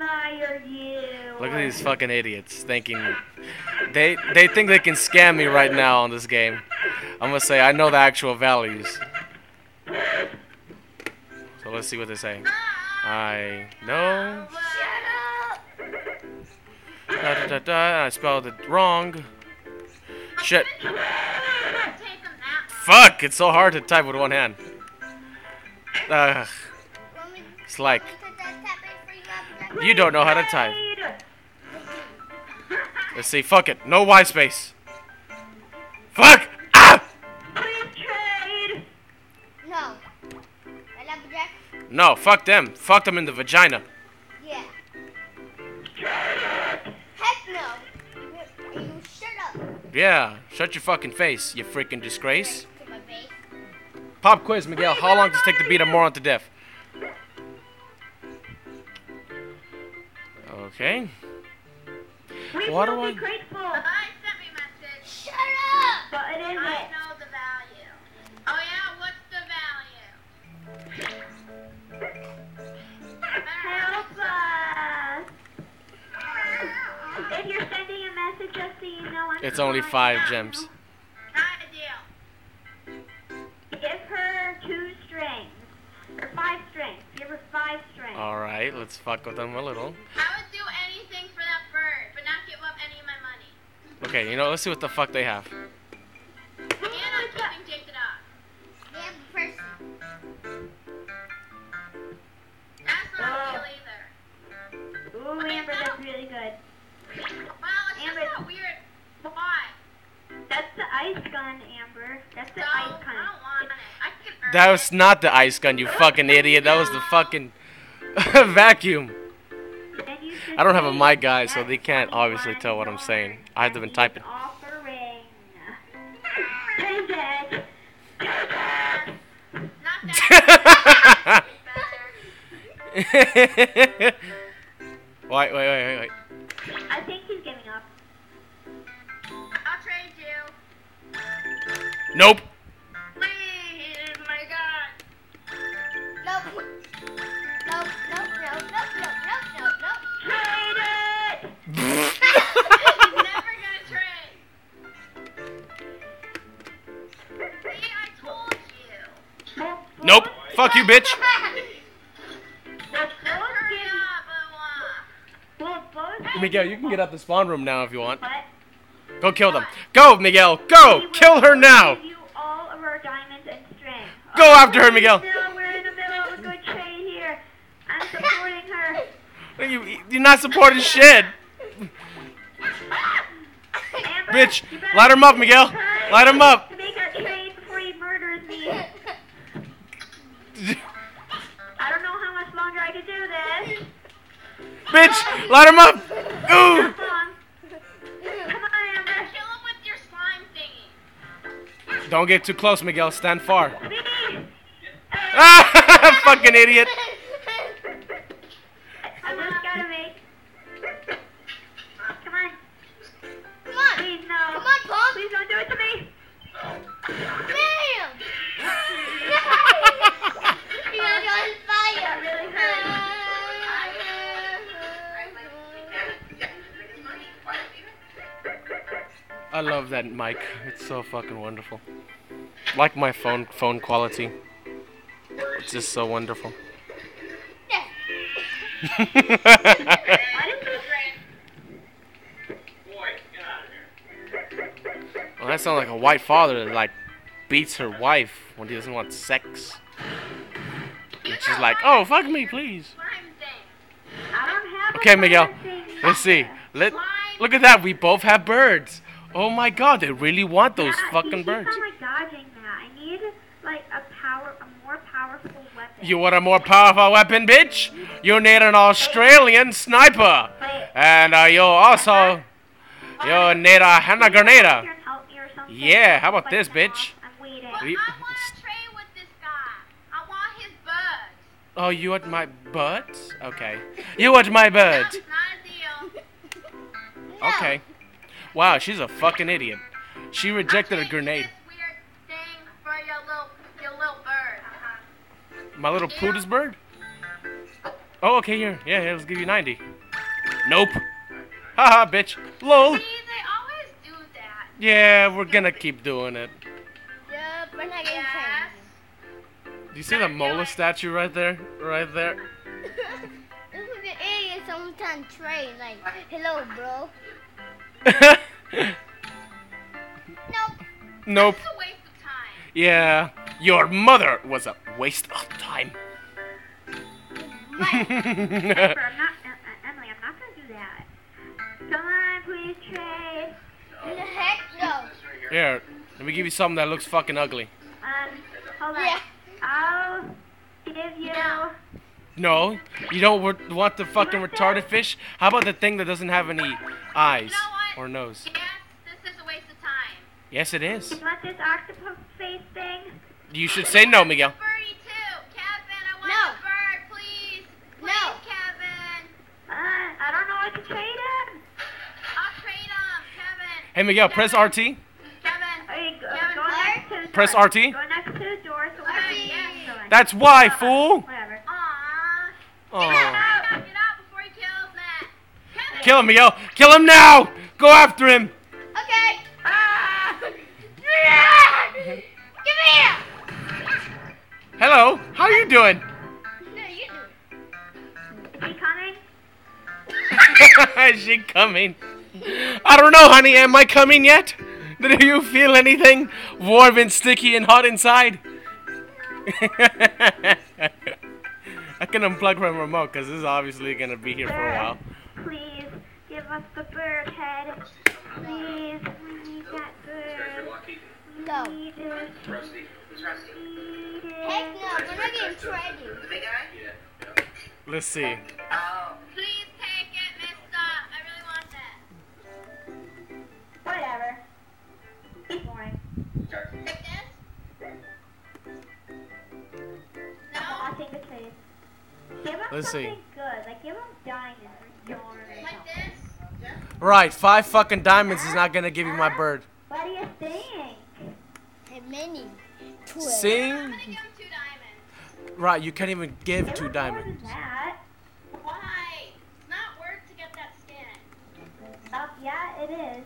admire you. Look at these fucking idiots thinking they think they can scam me right now on this game. I'm gonna say I know the actual values. So let's see what they say. I know. Da, da, da, da. I spelled it wrong. Shit. Fuck! It's so hard to type with one hand. It's like you don't know how to type. Let's see. Fuck it. No Y space. Fuck! Ah! No. No. Fuck them. Fuck them in the vagina. Yeah. Heck no. You shut up. Yeah. Shut your fucking face, you freaking disgrace. To my face. Pop quiz, Miguel. How long does it take to beat a moron to death? Okay. What do I? Grateful. I sent me a message. Shut up. But it is I know the value. Oh yeah, what's the value? Help us. If you're sending a message, just so you know, I'm It's only 5 gems. Not a deal. Give her 2 strings. Or 5 strings. Give her 5 strings. Alright, let's fuck with them a little. I would do anything for that bird, but not give up any of my money. Okay, you know, let's see what the fuck they have. And I'm keeping Jake the dog. They have a person. That's not a deal either. Ooh, Amber, that's really good. Well, it's Amber. just so weird. Why? That's the ice gun, Amber. That's the No, ice I gun. don't want it. I can earn That it. was not the ice gun, you fucking idiot. That was the fucking vacuum. Then you should I don't have a say, mic, guys, so they "That's can't obviously tell what I'm saying. I have to been typing. Offering. Take it. Not that. Better. Wait. I think he's giving up. I'll trade you. Nope. Please, my God. Nope. Nope. Trade it! He's never gonna trade. See, I told you. Nope. Fuck you, bitch. Let's both Hurry give up, we'll both Miguel, you can get out the spawn room now if you want. What? Go kill them. Go, Miguel. Go. We will Kill her now. Give you all of our diamonds and string. Go after her, Miguel. No, we're in the middle of a good trade here. I'm supporting her. You're not supporting shit. Amber, Bitch, you better light him up, Miguel. hurry Light him up. to make our trade before he murders me. I don't know how much longer I can do this. Bitch, light him up. Ooh. Come on. Come on, Amber. Kill him with your slime thingy. Don't get too close, Miguel. Stand far. Me. Ah, fucking idiot. I just gotta make. Come on. Come on. Please, no. Come on, Paul. Please don't do it to me. Damn. You're on That fire. really hurt. I love that mic. It's so fucking wonderful. Like my phone quality. It's just so wonderful. Why didn't you Well, that sounds like a white father that like beats her wife when he doesn't want sex. And she's like, "Oh, fuck me, please." Slime thing. I don't have Okay, a Miguel. bad thing Let's see. either. Look at that. We both have birds. Oh my God, they really want those Yeah, fucking you birds. keep on, like, dodging that. I need like a more powerful weapon. You want a more powerful weapon, bitch? You need an Australian sniper. Wait, And you also, you need a hand grenade. can you help me or something? Yeah, how about Like, this, now, bitch? I'm waiting. Well, You- I want to trade with this guy. I want his bird. Oh, you want my butt? Okay. You want my butt? That's not a deal. Okay. Wow, she's a fucking idiot. She rejected a I'll trade you grenade. This weird thing for your little bird. My little Plutus bird? Oh, okay, here. Yeah, let's give you 90. Nope. Haha, bitch. Lol. See, they always do that. Yeah, we're gonna keep doing it. Yep, we're not getting Yes. Do you see the Mola statue right there? Right there. trained. This is the idiot sometimes train. Like, hello, bro. Nope. Nope. It's a waste of time. Yeah. Your mother was a waste of time. Emily, I'm not gonna do that. Come on, please trade. Heck no. Here, let me give you something that looks fucking ugly. Hold on. Yeah. I'll give you. No, you don't want the fucking retarded fish? How about the thing that doesn't have any eyes You know what? or nose? Yes, this is a waste of time. Yes, it is. You want this octopus face thing? You should say no, Miguel. Birdie too. Kevin, I want No. a bird, please. Please, No. Kevin. I don't know what to trade him. I'll trade him, Kevin. Hey, Miguel, press RT. Kevin. Okay, go Kevin, next to the door. Press RT. Go next to the door so we RT. can get going. That's why, fool. Whatever. Aww. Oh. Get out before he kills Matt. Kevin. Kill him, Miguel. Kill him now. Go after him. Okay. Ah! Give me here. Hello. How are you doing? No, you do. Is he coming? Is she coming? I don't know, honey. Am I coming yet? Do you feel anything warm and sticky and hot inside? I can unplug my remote because this is obviously going to be here for a while. Please give us the bird head. Please, we need that bird. No. We need it. Rusty. Who's Rusty? We need Heck it. no, we're not getting traded. The big guy? Yeah. Let's see. Oh. Please take it, mister. I really want that. Whatever. Keep going. Okay. Take this? I'll No? take the trade. Give him Let's see. something good. Like, give him diamonds or yarn or Like something. this? Right, 5 fucking diamonds is not going to give you my bird. What do you think? Hey, many. 12. Sing. I'm gonna give him 2 diamonds. Right, you can't even give Give 2 him diamonds. more than that. Why? It's not worth to get that skin. Yeah, it is.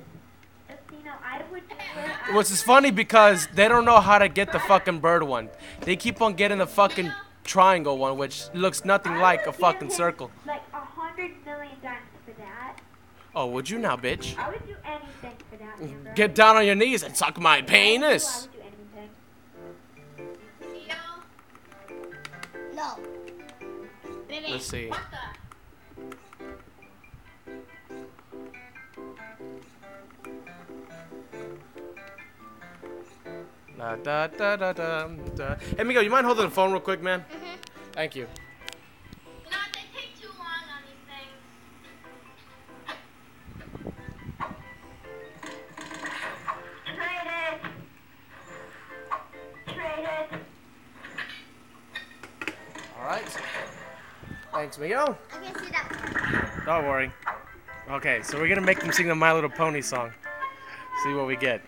Just, you know, I would do it. Which is funny because they don't know how to get the fucking bird one. They keep on getting the fucking triangle one, which looks nothing like a fucking circle. Like 100 million diamonds for that. Oh, would you now, bitch? I would do anything for that, Amber. Get down on your knees and suck my I penis. would do anything. Tito? No. Baby. Let's see. What the? Da, da, da, da, da, da. Hey, Miguel, you mind holding the phone real quick, man? Thank you. You know, they take too long on these things. Trade it. Trade it. All right. Thanks, Miguel. I can see that. Don't worry. Okay, so we're gonna make them sing the My Little Pony song. See what we get.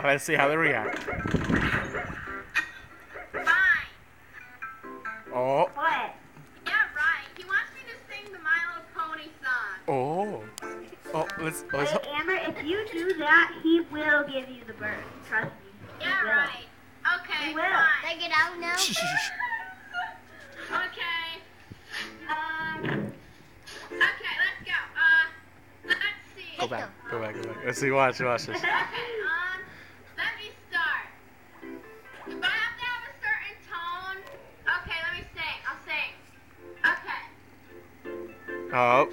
Let's see how they react. Fine. Oh, What? Yeah, right. He wants me to sing the My Little Pony song. oh, oh. Let's. Wait, Amber, if you do that, he will give you the bird. Trust me. Yeah, will. right. Okay, He will. fine. Take it out now. Okay. Okay, let's go. Let's see. Go back. Go back. Go back. Let's see. Watch. Watch this. Okay, let me start. Do I have to have a certain tone? Okay, let me sing. I'll sing. Okay. Oh,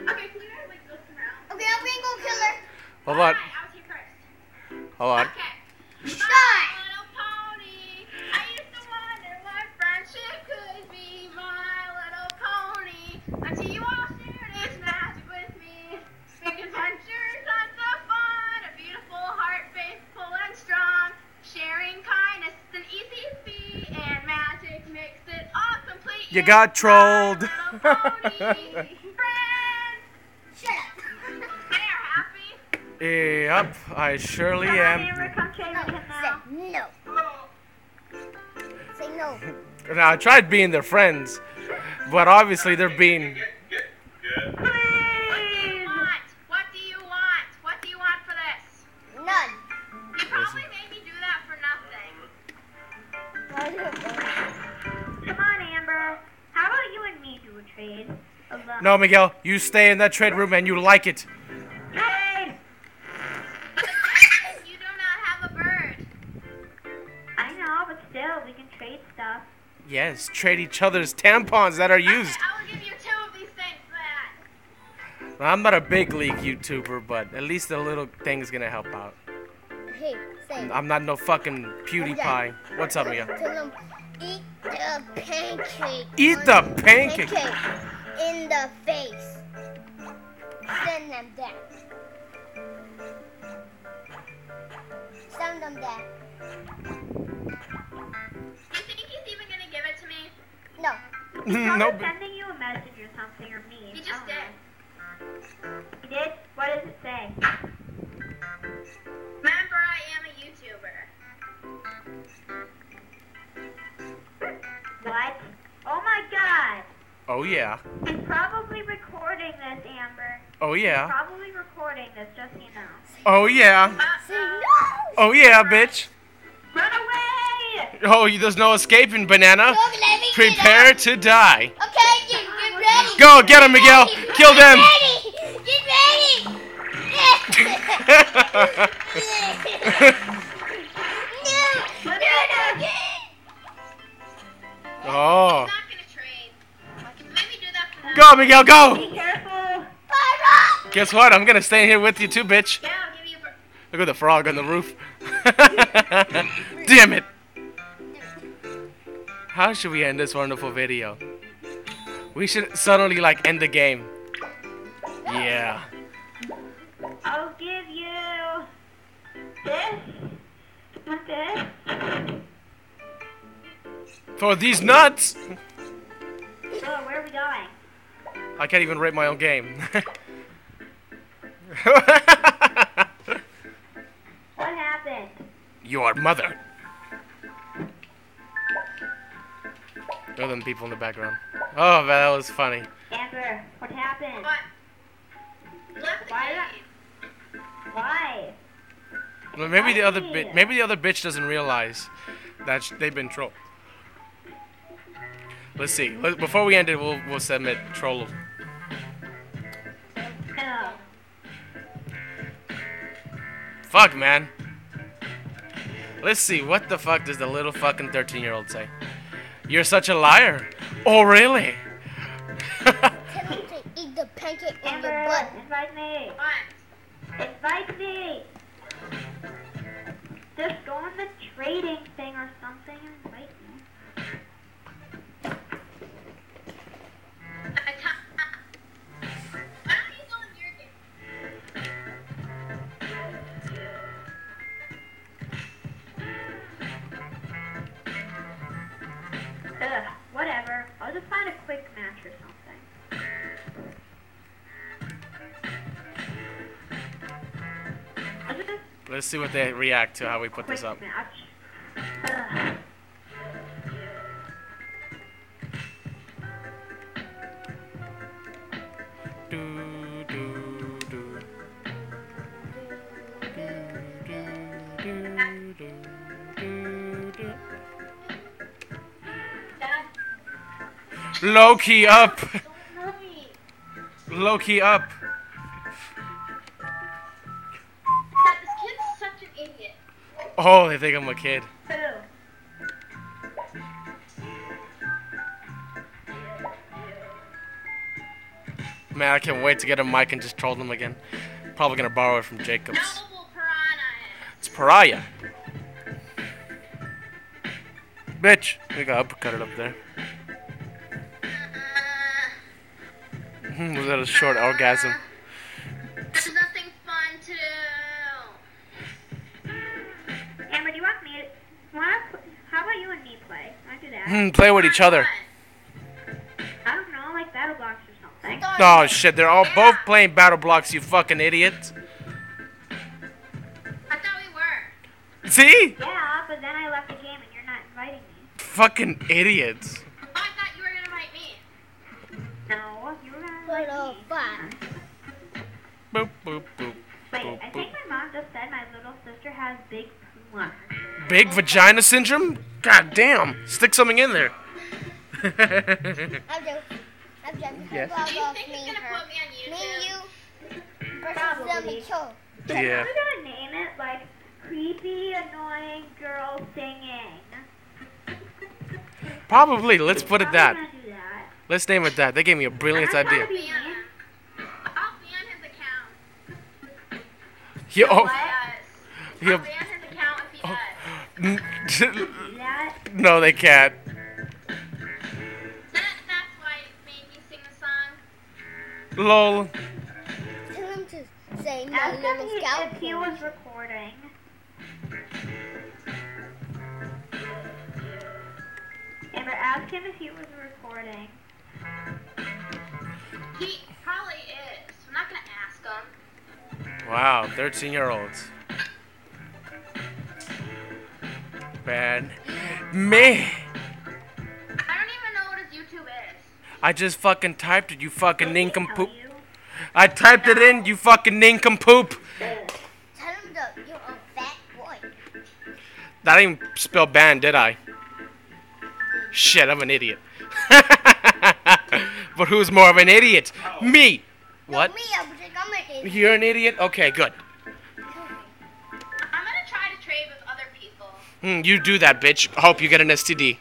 Okay, can you guys like go around? Okay, I'm gonna go kill her. hold on. Alright, I was here first. Hold on. Okay. Start. My little pony. I used to wonder what friendship could be. My little pony. Until you all shared its magic with me. Big adventures, tons of fun. A beautiful heart, faithful and strong. Sharing kindness is an easy feat. And magic makes it all complete. You got trolled. My little pony. Friends. Shut up. They are happy. Yep, I surely Come on, am. Amber, come trade with him now. Say no. Say no. Now, I tried being their friends, but obviously they're being... Good. Please! What do you want? What do you want for this? None. You probably made me do that for nothing. Come on, Amber. How about you and me do a trade? No, Miguel, you stay in that trade room and you like it. Trade! You do not have a bird. I know, but still, we can trade stuff. Yes, trade each other's tampons that are used. Okay, I will give you 2 of these things for that. I'm not a big league YouTuber, but at least a little thing's gonna help out. Hey, say. I'm not no fucking PewDiePie. What's up, Miguel? Tell them, eat the pancake. Eat on the pancake. in the face. Send them that. Send them that. You think he's even gonna give it to me? No. Probably No, but sending you a message or something, or me. He I just don't did. know. He did? What does it say? Remember, I am a YouTuber. What? Oh my god! oh yeah, He's probably recording this, Amber. oh yeah, Probably recording this, just so you know. oh yeah, Say no. oh yeah, bitch. Run away! Oh, there's no escaping, banana. Don't let me Prepare to die. Okay, get ready. Go, get him, Miguel. Kill them. Get ready. No, Let do me it again. Oh, I'm not gonna trade. Let me do that for them. go, Miguel, go. Be careful! Fire up. Guess what? I'm gonna stay here with you too, bitch. Yeah, I'll give you a bird. Look at the frog on the roof. Damn it. How should we end this wonderful video? We should suddenly like end the game. Yeah. I'll give you this. Not this. For these nuts. Oh, where are we going? I can't even rate my own game. What happened? Your mother. Other than people in the background. Oh, man, that was funny. Amber, what happened? What? You left the Why game. Why? Well, maybe the other bitch doesn't realize that they've been trolled. Let's see. Before we end it, we'll submit troll. No. Fuck, man. Let's see. What the fuck does the little fucking 13-year-old say? You're such a liar. Oh, really? Tell them to eat the pancake in your Amber, butt. invite me. What? Invite me. Just go on the trading thing or something and invite me. I can't. Why don't you go in your game? Ugh, whatever. I'll just find a quick match or something. I'll just Let's see what they react to how we put quick this up. match. Ugh. Do, do, do. Low key up. Low key up. That this kid's such an idiot. Oh, they think I'm a kid. Who? Man, I can't wait to get a mic and just troll them again. Probably gonna borrow it from Jacobs. Noble piranha. It's Pariah. Bitch. We got uppercut it up there. Was that a short orgasm? There's nothing fun to do. Amber, do you want me to... How about you and me play? Want to do that? Play with each other. I don't know, like battle blocks or something. Oh shit, they're all both playing battle blocks, you fucking idiot. I thought we were. See? Yeah, but then I left the game and you're not inviting me. Fucking idiots. I thought you were gonna invite me. No, you were gonna Little like me. fun. Boop, boop, boop. Wait, Boop, I boop. think my mom just said my little sister has big poo on her. Big vagina syndrome? God damn. Stick something in there. I'm joking. Yes. Blah, Do you blah, think me he's and gonna her. put me on Me YouTube? and you versus Probably. the show. Yeah. We're gonna name it like creepy, annoying girl singing. Probably. Let's put it Probably that. gonna do that. Let's name it that. They gave me a brilliant I'm trying idea. to be Be on mean. him. I'll ban his account. He, oh, Yes. he, I'll ban his account if he does. Do that. no, they can't. That's why it made me sing the song. Lol. Tell him to say my Ask him little scout. if he was recording. Amber, ask him if he was recording. He probably is. I'm not gonna ask him. Wow, 13-year-olds. Bad. Me. I don't even know what his YouTube is. I just fucking typed it, you fucking nincompoop. Tell you. I typed it in, you fucking nincompoop. Tell him that you're a fat boy. That didn't spell band, did I? Shit, I'm an idiot. But who's more of an idiot? Me. What? Me, I'm an idiot. You're an idiot? Okay, good. I'm gonna try to trade with other people. You do that, bitch. Hope you get an STD.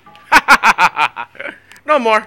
No more.